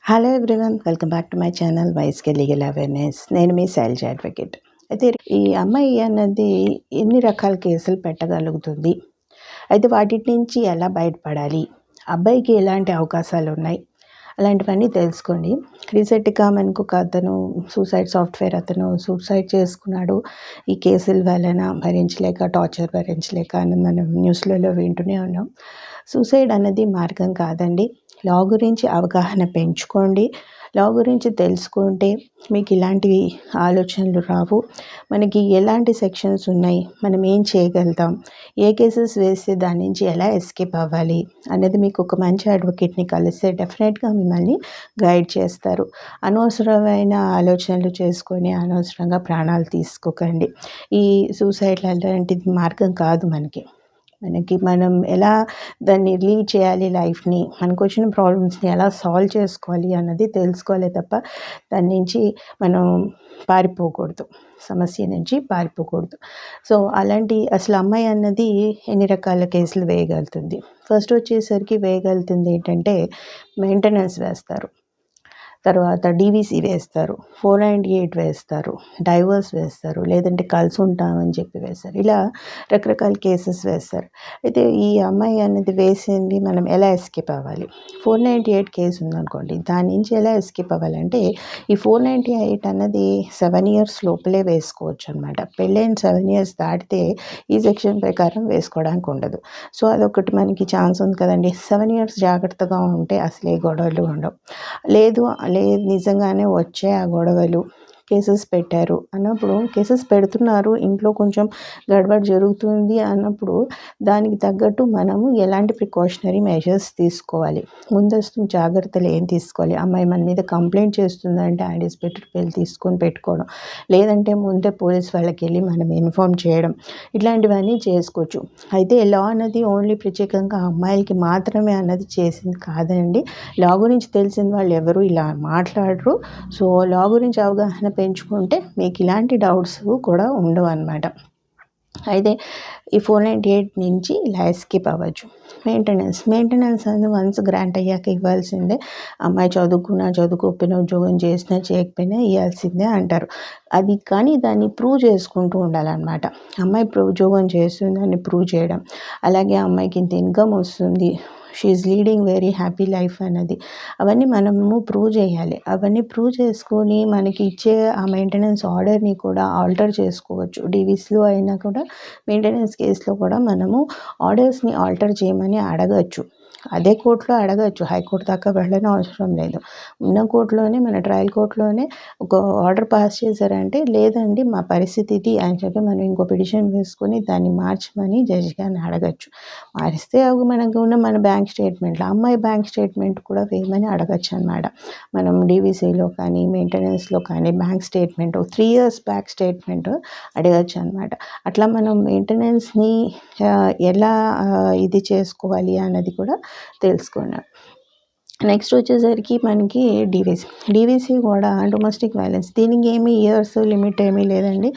Hello everyone, welcome back to my channel వైస్కే legal awareness. నేను మీ శైలజ అడ్వకేట్. అయితే ఈ అమ్మాయి అన్నది ఎన్ని రకాల కేసులు పెట్టగలుగుతుంది, అయితే వాటి నుంచి ఎలా బయటపడాలి, అబ్బాయికి ఎలాంటి అవకాశాలు ఉన్నాయి, అలాంటివన్నీ తెలుసుకోండి. రీసెంట్గా మనకు ఒక అతను సూసైడ్ సాఫ్ట్వేర్ అతను సూసైడ్ చేసుకున్నాడు. ఈ కేసుల వలన భరించలేక, టార్చర్ భరించలేక అని మనం న్యూస్లలో వింటూనే ఉన్నాం. సూసైడ్ అన్నది మార్గం కాదండి. లా గురించి అవగాహన పెంచుకోండి. లా గురించి తెలుసుకుంటే మీకు ఇలాంటివి ఆలోచనలు రావు. మనకి ఎలాంటి సెక్షన్స్ ఉన్నాయి, మనం ఏం చేయగలుగుతాం, ఏ కేసెస్ వేస్తే దాని నుంచి ఎలా ఎస్కేప్ అవ్వాలి అనేది మీకు ఒక మంచి అడ్వకేట్ని కలిస్తే డెఫినెట్గా మిమ్మల్ని గైడ్ చేస్తారు. అనవసరమైన ఆలోచనలు చేసుకొని అనవసరంగా ప్రాణాలు తీసుకోకండి. ఈ సూసైడ్ అలాంటిది మార్గం కాదు. మనం ఎలా దాన్ని లీడ్ చేయాలి, లైఫ్ని, మనకు వచ్చిన ప్రాబ్లమ్స్ని ఎలా సాల్వ్ చేసుకోవాలి అన్నది తెలుసుకోవాలి తప్ప దాని నుంచి మనం పారిపోకూడదు, సమస్య నుంచి పారిపోకూడదు. సో అలాంటి అసలు అమ్మాయి అన్నది ఎన్ని రకాల కేసులు వేయగలుగుతుంది. ఫస్ట్ వచ్చేసరికి వేయగలుగుతుంది ఏంటంటే మెయింటెనెన్స్ వేస్తారు, తర్వాత డీవీసీ వేస్తారు, 498 వేస్తారు, డైవర్స్ వేస్తారు, లేదంటే కలిసి ఉంటామని చెప్పి వేస్తారు. ఇలా రకరకాల కేసెస్ వేస్తారు. అయితే ఈ అమ్మాయి అనేది వేసింది మనం ఎలా ఎస్కేప్ అవ్వాలి. 498 కేసు ఉందనుకోండి, దాని నుంచి ఎలా ఎస్కేప్ అవ్వాలంటే ఈ 498 అన్నది 7 years లోపలే వేసుకోవచ్చు అనమాట. పెళ్ళైన 7 years దాటితే ఈ సెక్షన్ ప్రకారం వేసుకోవడానికి ఉండదు. సో అదొకటి మనకి ఛాన్స్ ఉంది కదండి. 7 years జాగ్రత్తగా ఉంటే అసలు ఏ గొడవలు ఉండవు. లేదు నిజంగానే వచ్చే ఆ గొడవలు, కేసెస్ పెట్టారు అన్నప్పుడు, కేసెస్ పెడుతున్నారు, ఇంట్లో కొంచెం గడబడ జరుగుతుంది అన్నప్పుడు దానికి తగ్గట్టు మనము ఎలాంటి ప్రికాషనరీ మెజర్స్ తీసుకోవాలి, ముందస్తు జాగ్రత్తలు ఏం తీసుకోవాలి. అమ్మాయి మన మీద కంప్లైంట్ చేస్తుందంటే యాంటిసిపేటరీ పిల్ తీసుకొని పెట్టుకోవడం, లేదంటే ముందే పోలీస్ వాళ్ళకి వెళ్ళి మనం ఇన్ఫార్మ్ చేయడం, ఇట్లాంటివన్నీ చేసుకోవచ్చు. అయితే లా అన్నది ఓన్లీ ప్రత్యేకంగా అమ్మాయిలకి మాత్రమే అన్నది చేసింది కాదండి. లా గురించి తెలిసిన వాళ్ళు ఎవరు ఇలా మాట్లాడరు. సో లా గురించి అవగాహన పెంచుకుంటే మీకు ఇలాంటి డౌట్స్ కూడా ఉండవు అన్నమాట. అయితే ఈ 498 నుంచి ఇలా ఎస్కేప్ అవ్వచ్చు. మెయింటెనెన్స్ అనేది వన్స్ గ్రాంట్ అయ్యాక ఇవ్వాల్సిందే. అమ్మాయి చదువుకున్నా చదువుకోకపోయినా, ఉద్యోగం చేసినా చేయకపోయినా ఇవ్వాల్సిందే అంటారు. అది కానీ దాన్ని ప్రూవ్ చేసుకుంటూ ఉండాలన్నమాట. అమ్మాయి ఉద్యోగం చేస్తుందని ప్రూవ్ చేయడం, అలాగే అమ్మాయికి ఇంత ఇన్కమ్ వస్తుంది, she is leading very happy life అన్నది, అవన్నీ మనము ప్రూవ్ చేయాలి. అవన్నీ ప్రూవ్ చేసుకొని మనకి ఇచ్చే ఆ మెయింటెనెన్స్ ఆర్డర్ని కూడా ఆల్టర్ చేసుకోవచ్చు. డీవీస్లో అయినా కూడా మెయింటెనెన్స్ కేసులో కూడా మనము ఆర్డర్స్ని ఆల్టర్ చేయమని అడగచ్చు. అదే కోర్టులో అడగచ్చు, హైకోర్టు దాకా వెళ్ళని అవసరం లేదు. ఉన్న కోర్టులోనే, మన ట్రయల్ కోర్టులోనే ఒక ఆర్డర్ పాస్ చేశారంటే, లేదండి మా పరిస్థితి ఇది అని చెప్పి మనం ఇంకో పిటిషన్ వేసుకొని దాన్ని మార్చమని జడ్జి గారిని అడగచ్చు. మారిస్తే అవి మనకు ఉన్న మన బ్యాంక్ స్టేట్మెంట్లో, అమ్మాయి బ్యాంక్ స్టేట్మెంట్ కూడా వేయమని అడగచ్చు అనమాట. మనం డీవీసీలో కానీ మెయింటెనెన్స్లో కానీ bank statement 3 years bank statement అడగచ్చు అనమాట. అట్లా మనం మెయింటెనెన్స్ని ఎలా ఇది చేసుకోవాలి అన్నది కూడా తెలుసుకున్నాం. నెక్స్ట్ వచ్చేసరికి మనకి డీవీసీ కూడా డొమెస్టిక్ వైలెన్స్. దీనికి ఏమీ ఇయర్స్ లిమిట్ ఏమీ లేదండి.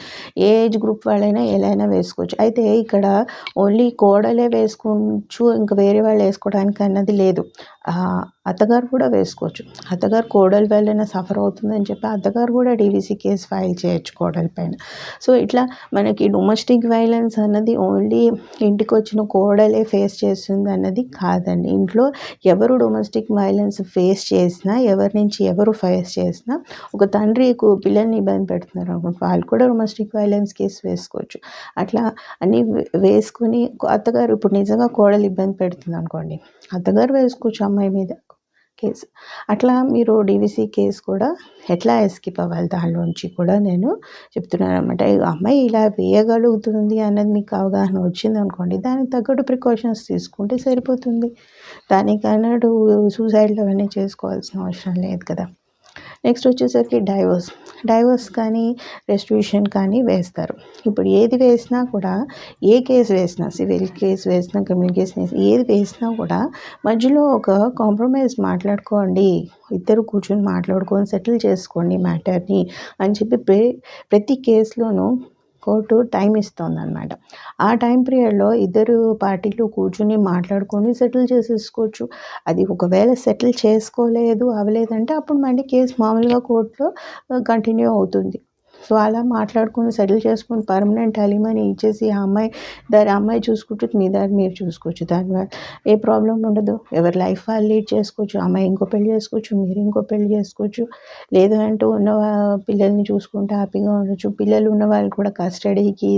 ఏ ఏజ్ గ్రూప్ వాళ్ళైనా ఎలా అయినా వేసుకోవచ్చు. అయితే ఇక్కడ ఓన్లీ కోడలే వేసుకోవచ్చు, ఇంకా వేరే వాళ్ళు వేసుకోవడానికి అన్నది లేదు. అత్తగారు కూడా వేసుకోవచ్చు. అత్తగారు కోడలు వల్లైనా సఫర్ అవుతుందని చెప్పి అత్తగారు కూడా డీవీసీ కేసు ఫైల్ చేయొచ్చు కోడల పైన. సో ఇట్లా మనకి డొమెస్టిక్ వైలెన్స్ అన్నది ఓన్లీ ఇంటికి వచ్చిన కోడలే ఫేస్ చేస్తుంది అన్నది కాదండి. ఇంట్లో ఎవరు డొమెస్టిక్ వైలెన్స్ ఫేస్ చేసినా, ఎవరి నుంచి ఎవరు ఫేస్ చేసినా, ఒక తండ్రి పిల్లల్ని ఇబ్బంది పెడుతున్నారు అనుకోండి, వాళ్ళు కూడా డొమెస్టిక్ వైలెన్స్ కేసు వేసుకోవచ్చు. అట్లా అన్నీ వేసుకుని అత్తగారు ఇప్పుడు నిజంగా కోడలు ఇబ్బంది పెడుతుంది అనుకోండి, అత్తగారు వేసుకోవచ్చు అమ్మాయి మీద కేసు. అట్లా మీరు డీవీసీ కేసు కూడా ఎట్లా ఎస్కేప్ అవ్వాలి దానిలోంచి కూడా నేను చెప్తున్నాను అనమాట. అమ్మాయి ఇలా వేయగలుగుతుంది అన్నది మీకు అవగాహన వచ్చింది అనుకోండి, దానికి తగ్గట్టు ప్రికాషన్స్ తీసుకుంటే సరిపోతుంది. దానికి అన్నట్టు సూసైడ్లు అవన్నీ చేసుకోవాల్సిన అవసరం లేదు కదా. నెక్స్ట్ వచ్చేసరికి డైవర్స్ కానీ రెస్టిట్యూషన్ కానీ వేస్తారు. ఇప్పుడు ఏది వేసినా కూడా, ఏ కేసు వేసినా, సివిల్ కేసు వేసినా, క్రిమినల్ కేసు వేసినా, ఏది వేసినా కూడా మధ్యలో ఒక కాంప్రమైజ్ మాట్లాడుకోండి, ఇద్దరు కూర్చొని మాట్లాడుకొని సెటిల్ చేసుకోండి మ్యాటర్ని అని చెప్పి ప్రతి కేసులోనూ కోర్టు టైం ఇస్తోందనమాట. ఆ టైం పీరియడ్‌లో ఇద్దరు పార్టీలు కూర్చొని మాట్లాడుకొని సెటిల్ చేసేసుకోవచ్చు. అది ఒకవేళ సెటిల్ చేసుకోలేదు, అవ్వలేదంటే అప్పుడు మళ్ళీ కేస్ మామూలుగా కోర్ట్‌లో కంటిన్యూ అవుతుంది. సో, అలా మాట్లాడుకొని సెటిల్ చేసుకొని పర్మనెంట్ అలిమనీ ఇచ్చేసి ఆ అమ్మాయి చూసుకుంటుంది. మీ దారి మీరు చూసుకోవచ్చు. దానివల్ల ఏ ప్రాబ్లమ్ ఉండదు. ఎవరి లైఫ్ వాళ్ళు లీడ్ చేసుకోవచ్చు. అమ్మాయి ఇంకో పెళ్లి చేసుకోవచ్చు. మీరు ఇంకో పెళ్లి చేసుకోవచ్చు. లేదు అంటూ పిల్లల్ని చూసుకుంటూ హ్యాపీగా ఉండొచ్చు. పిల్లలు ఉన్న వాళ్ళు కూడా కస్టడీకి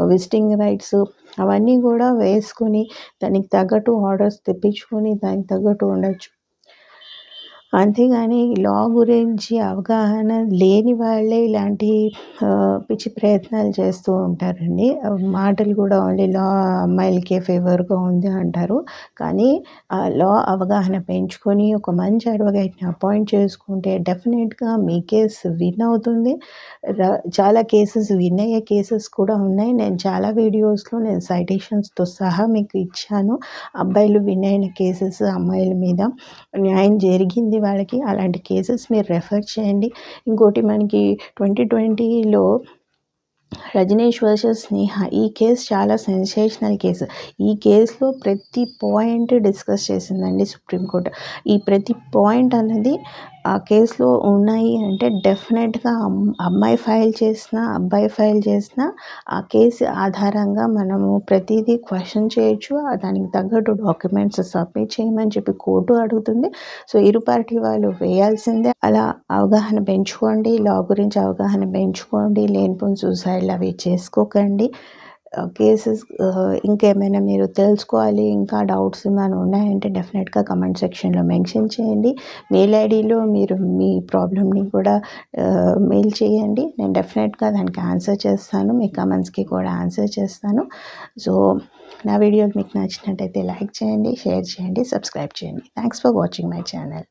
విజిటింగ్ రైట్స్ అవన్నీ కూడా వేసుకొని దానికి తగ్గట్టు ఆర్డర్స్ తెప్పించుకొని దానికి తగ్గట్టు ఉండొచ్చు. అంతేగాని లా గురించి అవగాహన లేని వాళ్ళే ఇలాంటి పిచ్చి ప్రయత్నాలు చేస్తూ ఉంటారండి. మాటలు కూడా ఓన్లీ లా అమ్మాయిలకే ఫేవర్‌గా ఉంది అంటారు. కానీ లా అవగాహన పెంచుకొని ఒక మంచి అడ్వకేట్‌ని అపాయింట్ చేసుకుంటే డెఫినెట్‌గా మీ కేస్ విన్ అవుతుంది. చాలా కేసెస్ విన్ అయ్యే కేసెస్ కూడా ఉన్నాయి. నేను చాలా వీడియోస్‌లో నేను సైటేషన్స్‌తో సహా మీకు ఇచ్చాను. అబ్బాయిలు విన్ అయిన కేసెస్ అమ్మాయిల మీద న్యాయం జరిగింది వాళ్ళకి. అలాంటి కేసెస్ మీరు రెఫర్ చేయండి. ఇంకోటి మనకి 2020లో 'రజనీష్ వర్సెస్ స్నేహ' ఈ కేస్ చాలా సెన్సేషనల్ కేసు. ఈ కేస్‌లో ప్రతి పాయింట్ డిస్కస్ చేసిందండి సుప్రీంకోర్టు. ఈ ప్రతి పాయింట్ అన్నది ఆ కేస్‌లో ఉన్నాయి అంటే డెఫినెట్‌గా అమ్మాయి ఫైల్ చేసినా, అబ్బాయి ఫైల్ చేసినా ఆ కేసు ఆధారంగా మనము ప్రతీదీ క్వెషన్ చేయొచ్చు. దానికి తగ్గట్టు డాక్యుమెంట్స్ సబ్మిట్ చేయమని చెప్పి కోర్టు అడుగుతుంది. సో, ఇరు పార్టీ వాళ్ళు వేయాల్సిందే. అలా అవగాహన పెంచుకోండి. లా గురించి అవగాహన పెంచుకోండి. లేనిపోని సూసైడ్‌లు అవి చేసుకోకండి. కేసెస్ ఇంకేమైనా మీరు తెలుసుకోవాలి, ఇంకా డౌట్స్ ఏమైనా ఉన్నాయంటే డెఫినెట్‌గా కమెంట్ సెక్షన్‌లో మెన్షన్ చేయండి. మెయిల్ ఐడీలో మీరు మీ ప్రాబ్లమ్‌ని కూడా మెయిల్ చేయండి. నేను డెఫినెట్‌గా దానికి ఆన్సర్ చేస్తాను. మీ కమెంట్స్‌కి కూడా ఆన్సర్ చేస్తాను. సో, నా వీడియోలు మీకు నచ్చినట్టయితే లైక్ చేయండి, షేర్ చేయండి, సబ్స్క్రైబ్ చేయండి. Thanks for watching my channel.